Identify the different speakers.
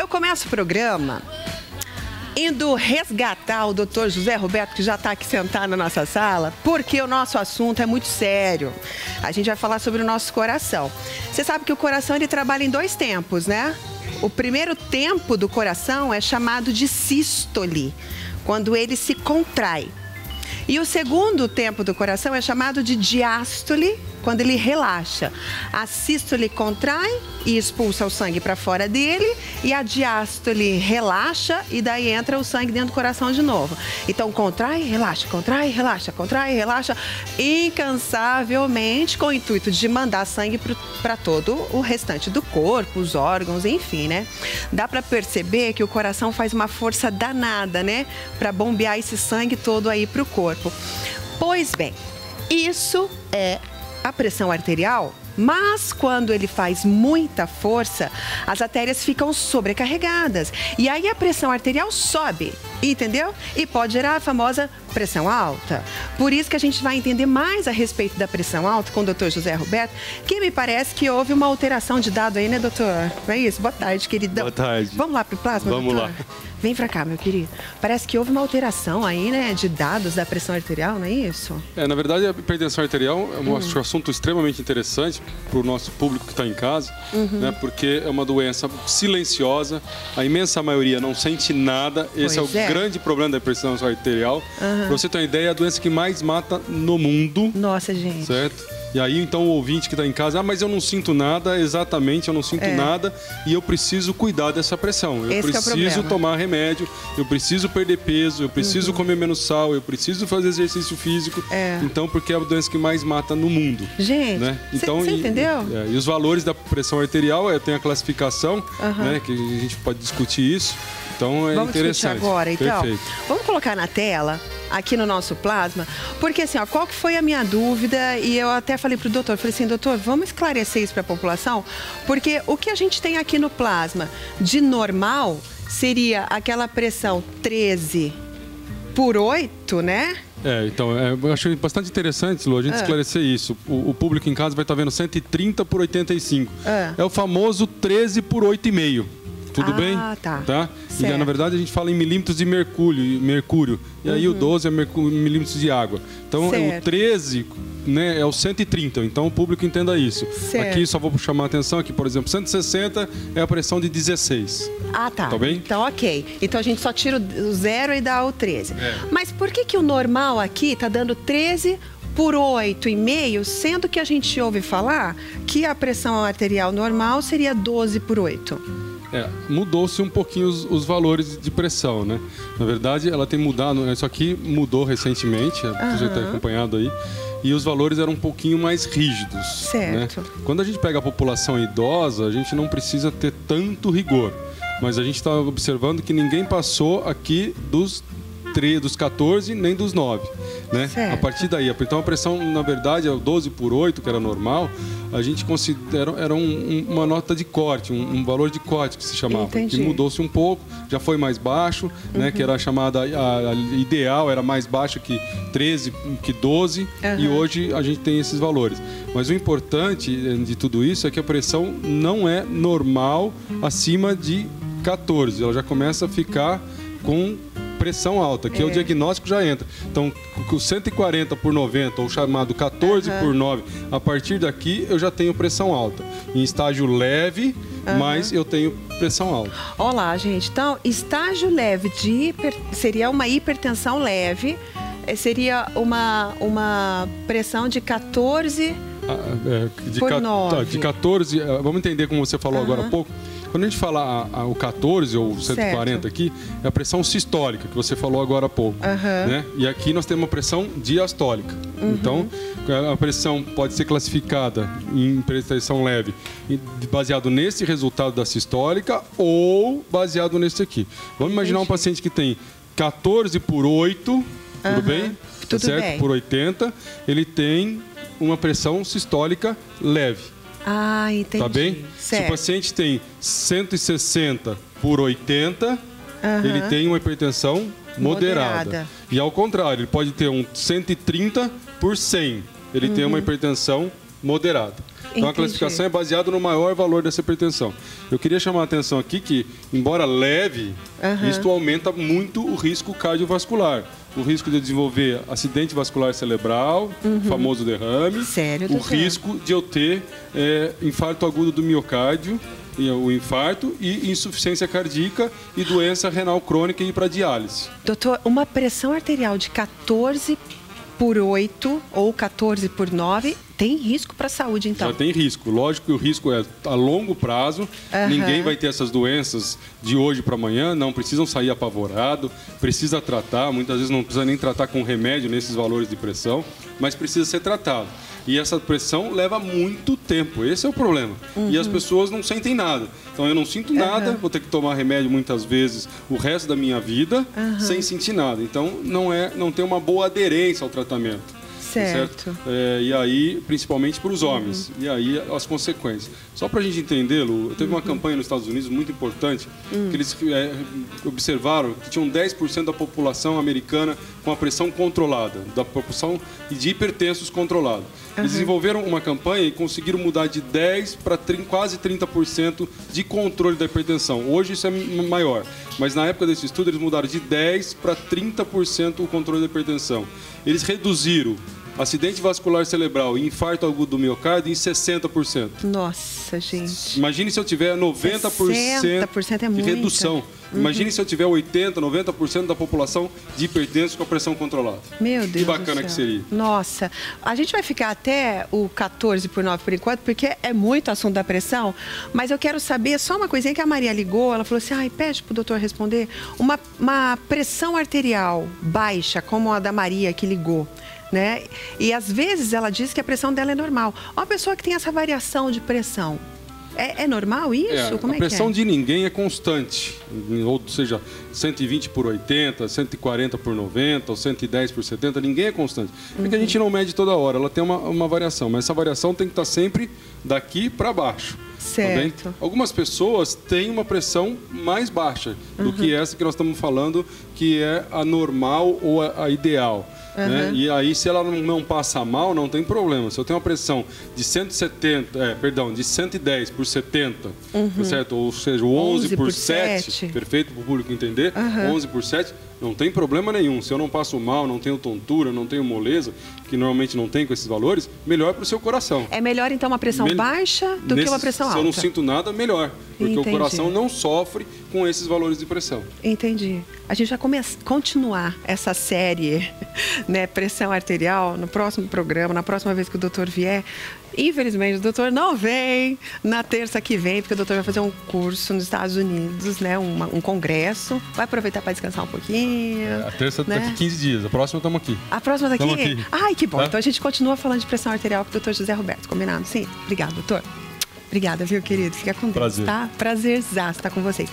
Speaker 1: Eu começo o programa indo resgatar o doutor José Roberto, que já está aqui sentado na nossa sala, porque o nosso assunto é muito sério. A gente vai falar sobre o nosso coração. Você sabe que o coração ele trabalha em 2 tempos, né? O primeiro tempo do coração é chamado de sístole, quando ele se contrai. E o segundo tempo do coração é chamado de diástole, quando ele relaxa. A sístole contrai e expulsa o sangue para fora dele, e a diástole relaxa e daí entra o sangue dentro do coração de novo. Então contrai, relaxa, contrai, relaxa, incansavelmente, com o intuito de mandar sangue para todo o restante do corpo, os órgãos, enfim, né? Dá para perceber que o coração faz uma força danada, né? Para bombear esse sangue todo aí para o corpo. Pois bem, isso é a pressão arterial, mas quando ele faz muita força, as artérias ficam sobrecarregadas. E aí a pressão arterial sobe, entendeu? E pode gerar a famosa pressão alta. Por isso que a gente vai entender mais a respeito da pressão alta com o doutor José Roberto, que me parece que houve uma alteração de dado aí, né, doutor? Não é isso? Boa tarde, queridão.
Speaker 2: Boa tarde.
Speaker 1: Vamos lá pro plasma,
Speaker 2: Vamos
Speaker 1: doutor?
Speaker 2: lá.
Speaker 1: Vem pra cá, meu querido. Parece que houve uma alteração aí, né, de dados da pressão arterial, não é isso?
Speaker 2: Na verdade, a hipertensão arterial é um assunto extremamente interessante para o nosso público que está em casa, né, porque é uma doença silenciosa, a imensa maioria não sente nada. Esse é o grande problema da hipertensão arterial. Para você ter uma ideia, é a doença que mais mata no mundo.
Speaker 1: Nossa, gente.
Speaker 2: Certo? E aí, então, o ouvinte que está em casa, mas eu não sinto nada, exatamente, eu não sinto nada, e eu preciso cuidar dessa pressão. Eu preciso tomar remédio, eu preciso perder peso, eu preciso comer menos sal, eu preciso fazer exercício físico. Então, porque é a doença que mais mata no mundo.
Speaker 1: Gente,
Speaker 2: né? Então,
Speaker 1: você entendeu?
Speaker 2: E os valores da pressão arterial, tem a classificação, né, que a gente pode discutir isso. Então, é
Speaker 1: Vamos
Speaker 2: interessante.
Speaker 1: Discutir agora, então.
Speaker 2: Perfeito.
Speaker 1: Vamos colocar na tela, aqui no nosso plasma, porque assim, ó, qual que foi a minha dúvida? E eu até falei pro doutor, falei assim, doutor, vamos esclarecer isso para a população, porque o que a gente tem aqui no plasma de normal seria aquela pressão 13/8, né?
Speaker 2: Então, eu achei bastante interessante, Lu, a gente esclarecer isso. O público em casa vai estar vendo 130/85. É o famoso 13/8,5. Tudo bem? Tá? E na verdade a gente fala em milímetros de mercúrio. E aí o 12 é milímetros de água. Então o 13, né, é o 130. Então o público entenda isso. Aqui só vou chamar a atenção aqui, por exemplo, 160 é a pressão de 16.
Speaker 1: Tá.
Speaker 2: Tá bem?
Speaker 1: Então ok. Então a gente só tira o 0 e dá o 13. Mas por que o normal aqui tá dando 13/8,5, sendo que a gente ouve falar que a pressão arterial normal seria 12/8?
Speaker 2: Mudou-se um pouquinho os valores de pressão, né? Na verdade, ela tem mudado, isso aqui mudou recentemente, você está acompanhado aí, e os valores eram um pouquinho mais rígidos.
Speaker 1: Certo.
Speaker 2: Né? Quando a gente pega a população idosa, a gente não precisa ter tanto rigor, mas a gente está observando que ninguém passou aqui dos 14 nem dos 9, né? A partir daí, então a pressão, na verdade, é o 12/8, que era normal, a gente considera, era uma nota de corte, um valor de corte que se chamava.
Speaker 1: Entendi.
Speaker 2: Que mudou-se um pouco, já foi mais baixo, né? Que era chamada, a ideal era mais baixo que 13, que 12, e hoje a gente tem esses valores. Mas o importante de tudo isso é que a pressão não é normal acima de 14, ela já começa a ficar com pressão alta, que é o diagnóstico já entra. Então, com 140/90, ou chamado 14/9, a partir daqui eu já tenho pressão alta. Em estágio leve, mas eu tenho pressão alta.
Speaker 1: Olá, gente. Então, estágio leve seria uma hipertensão leve, seria uma pressão de 14 por 9.
Speaker 2: De 14, vamos entender como você falou agora há pouco. Quando a gente fala o 14 ou 140 aqui, é a pressão sistólica, que você falou agora há pouco. Né? E aqui nós temos uma pressão diastólica. Então, a pressão pode ser classificada em pressão leve baseado nesse resultado da sistólica ou baseado nesse aqui. Vamos imaginar um paciente que tem 14/8, tudo bem?
Speaker 1: Tudo
Speaker 2: certo?
Speaker 1: bem.
Speaker 2: Por 80, ele tem uma pressão sistólica leve.
Speaker 1: Entendi.
Speaker 2: Tá bem?
Speaker 1: Certo.
Speaker 2: Se o paciente tem 160/80, ele tem uma hipertensão moderada. E ao contrário, ele pode ter um 130/100, ele tem uma hipertensão moderada. Então a classificação é baseada no maior valor dessa hipertensão. Eu queria chamar a atenção aqui que, embora leve, isto aumenta muito o risco cardiovascular. O risco de desenvolver acidente vascular cerebral, o famoso derrame.
Speaker 1: Sério,
Speaker 2: o risco de eu ter infarto agudo do miocárdio, o infarto e insuficiência cardíaca e doença renal crônica e ir para diálise.
Speaker 1: Doutor, uma pressão arterial de 14/8 ou 14/9 tem risco para a saúde, então?
Speaker 2: Já tem risco. Lógico que o risco é a longo prazo. Ninguém vai ter essas doenças de hoje para amanhã. Não precisam sair apavorado. Precisa tratar. Muitas vezes não precisa nem tratar com remédio nesses valores de pressão, mas precisa ser tratado. E essa pressão leva muito tempo. Esse é o problema. E as pessoas não sentem nada. Então eu não sinto nada, vou ter que tomar remédio muitas vezes o resto da minha vida sem sentir nada. Então não tem uma boa aderência ao tratamento.
Speaker 1: Certo.
Speaker 2: E aí, principalmente para os homens. E aí, as consequências. Só para a gente entender, Lu, teve uma campanha nos Estados Unidos muito importante, que eles observaram que tinham 10% da população americana com a pressão controlada, da população de hipertensos controlada. Eles desenvolveram uma campanha e conseguiram mudar de 10% para quase 30% de controle da hipertensão. Hoje isso é maior, mas na época desse estudo eles mudaram de 10% para 30% o controle da hipertensão. Eles reduziram acidente vascular cerebral e infarto agudo do miocárdio em 60%.
Speaker 1: Nossa, gente.
Speaker 2: Imagine se eu tiver 90% de redução. Imagine se eu tiver 80%, 90% da população de hipertensos com a pressão controlada.
Speaker 1: Meu Deus.
Speaker 2: Que bacana que seria.
Speaker 1: Nossa. A gente vai ficar até o 14/9 por enquanto, porque é muito assunto da pressão, mas eu quero saber só uma coisinha que a Maria ligou, ela falou assim, pede pro doutor responder, uma pressão arterial baixa, como a da Maria que ligou, né? E às vezes ela diz que a pressão dela é normal. Uma pessoa que tem essa variação de pressão, é normal isso? Como
Speaker 2: a pressão de ninguém é constante, ou seja, 120/80, 140/90, ou 110/70, ninguém é constante. Porque a gente não mede toda hora, ela tem uma variação, mas essa variação tem que estar sempre daqui para baixo.
Speaker 1: Certo.
Speaker 2: Tá. Algumas pessoas têm uma pressão mais baixa do que essa que nós estamos falando, que é a normal ou a ideal. Né? E aí, se ela não passa mal, não tem problema. Se eu tenho uma pressão de 110/70, certo? Ou seja, 11/7, perfeito para o público entender, 11/7, não tem problema nenhum. Se eu não passo mal, não tenho tontura, não tenho moleza, que normalmente não tem com esses valores, melhor para o seu coração.
Speaker 1: É melhor, então, uma pressão baixa do que uma pressão alta?
Speaker 2: Se eu não sinto nada, melhor. Porque o coração não sofre com esses valores de pressão.
Speaker 1: Entendi. A gente vai continuar essa série, né, pressão arterial, no próximo programa, na próxima vez que o doutor vier. Infelizmente, o doutor não vem na terça que vem, porque o doutor vai fazer um curso nos Estados Unidos, né, um congresso. Vai aproveitar para descansar um pouquinho.
Speaker 2: A terça daqui 15 dias, a próxima estamos aqui.
Speaker 1: A próxima daqui?
Speaker 2: Aqui.
Speaker 1: Ai, que bom. Tá? Então a gente continua falando de pressão arterial com o doutor José Roberto, combinado? Sim? Obrigado, doutor. Obrigada, viu, querido? Fica com Deus, tá? Prazerzaço estar com vocês.